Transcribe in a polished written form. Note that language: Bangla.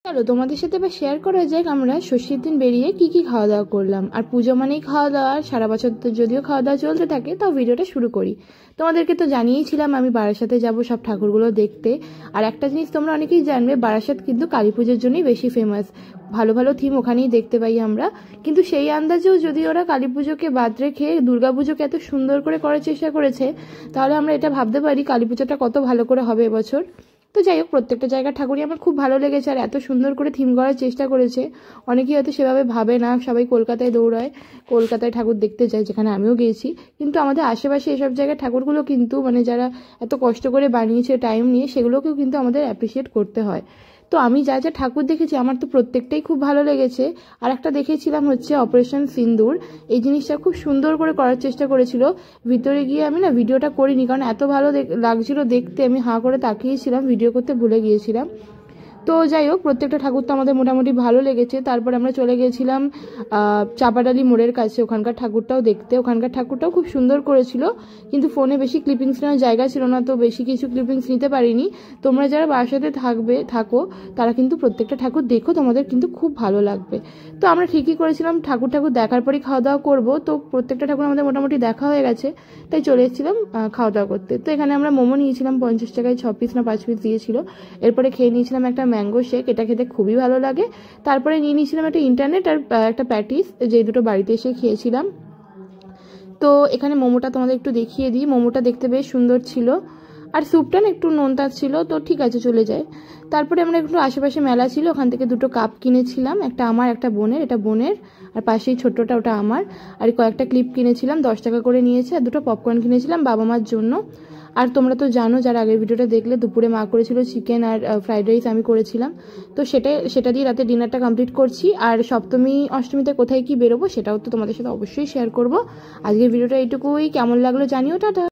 চলো তোমাদের সাথে এবার শেয়ার করা যাক আমরা ষষ্ঠীর দিন বেরিয়ে কি কি খাওয়া দাওয়া করলাম। আর পুজো মানেই খাওয়া দাওয়া, সারা বছর তো যদিও খাওয়া দাওয়া চলতে থাকে, তাও ভিডিওটা শুরু করি। তোমাদেরকে তো জানিয়েছিলাম আমি বারাসাতে যাব সব ঠাকুরগুলো দেখতে। আর একটা জিনিস তোমরা অনেকেই জানবে, বারাসাত কিন্তু কালী পুজোর জন্যই বেশি ফেমাস। ভালো ভালো থিম ওখানেই দেখতে পাই আমরা। কিন্তু সেই আন্দাজেও যদি ওরা কালী পুজোকে বাদ রেখে দুর্গা পুজোকে এত সুন্দর করে করার চেষ্টা করেছে, তাহলে আমরা এটা ভাবতে পারি কালী পুজোটা কত ভালো করে হবে এবছর। তো যাই হোক, প্রত্যেকটা জায়গার ঠাকুরই আমার খুব ভালো লেগেছে, আর এত সুন্দর করে থিম করার চেষ্টা করেছে। অনেকেই হয়তো সেভাবে ভাবে না, সবাই কলকাতায় দৌড়ায়, কলকাতায় ঠাকুর দেখতে যায়, যেখানে আমিও গিয়েছি। কিন্তু আমাদের আশেপাশে এসব জায়গার ঠাকুরগুলো কিন্তু মানে যারা এত কষ্ট করে বানিয়েছে টাইম নিয়ে, সেগুলোকেও কিন্তু আমাদের অ্যাপ্রিসিয়েট করতে হয়। তো আমি যা যা ঠাকুর দেখেছি আমার তো প্রত্যেকটাই খুব ভালো লেগেছে। আর একটা দেখেছিলাম হচ্ছে অপারেশন সিন্দুর, এই জিনিসটা খুব সুন্দর করে করার চেষ্টা করেছিল। ভিতরে গিয়ে আমি না ভিডিওটা করিনি, কারণ এত ভালো লাগছিল দেখতে, আমি হাঁ করে তাকিয়েছিলাম, ভিডিও করতে ভুলে গিয়েছিলাম। তো যাই হোক, প্রত্যেকটা ঠাকুর তো আমাদের মোটামুটি ভালো লেগেছে। তারপর আমরা চলে গিয়েছিলাম চাপাডালি মোড়ের কাছে ওখানকার ঠাকুরটাও দেখতে। ওখানকার ঠাকুরটাও খুব সুন্দর করেছিল, কিন্তু ফোনে বেশি ক্লিপিংস নেওয়ার জায়গা ছিল না, তো বেশি কিছু ক্লিপিংস নিতে পারিনি। তোমরা যারা বাসাতে থাকো তারা কিন্তু প্রত্যেকটা ঠাকুর দেখো, তোমাদের কিন্তু খুব ভালো লাগবে। তো আমরা ঠিকই করেছিলাম ঠাকুর দেখার পরই খাওয়া দাওয়া করবো। তো প্রত্যেকটা ঠাকুর আমাদের মোটামুটি দেখা হয়ে গেছে, তাই চলে এসেছিলাম খাওয়া দাওয়া করতে। তো এখানে আমরা মোমো নিয়েছিলাম 50 টাকায় 6 পিস না 5 পিস দিয়েছিল। এরপরে খেয়ে নিয়েছিলাম একটা ম্যাঙ্গো শেক, এটা খেতে খুবই ভালো লাগে। তারপরে নিয়ে নিয়েছিলাম একটা ইন্টারনেট আর একটা প্যাটিস, যে দুটো বাড়িতে এসে খেয়েছিলাম। তো এখানে মোমোটা তোমাদের একটু দেখিয়ে দিই, মোমোটা দেখতে বেশ সুন্দর ছিল, আর স্যুপটা না একটু নোনতা ছিল, তো ঠিক আছে চলে যায়। তারপরে আমরা একটু আশেপাশে মেলা ছিল, ওখান থেকে দুটো কাপ কিনেছিলাম, একটা আমার একটা বোনের, এটা বোনের, আর পাশেই ছোট্টটা ওটা আমার। আর কয়েকটা ক্লিপ কিনেছিলাম, 10 টাকা করে নিয়েছে। আর দুটো পপকর্ন কিনেছিলাম বাবা মার জন্য। আর তোমরা তো জানো, যারা আগের ভিডিওটা দেখলে, দুপুরে মা করেছিল চিকেন আর ফ্রাইড রাইস, আমি করেছিলাম। তো সেটা দিয়ে রাতে ডিনারটা কমপ্লিট করছি। আর সপ্তমী অষ্টমীতে কোথায় কি বেরোবো সেটাও তো তোমাদের সাথে অবশ্যই শেয়ার করব। আজকের ভিডিওটা এইটুকুই, কেমন লাগলো জানিও, টাটা।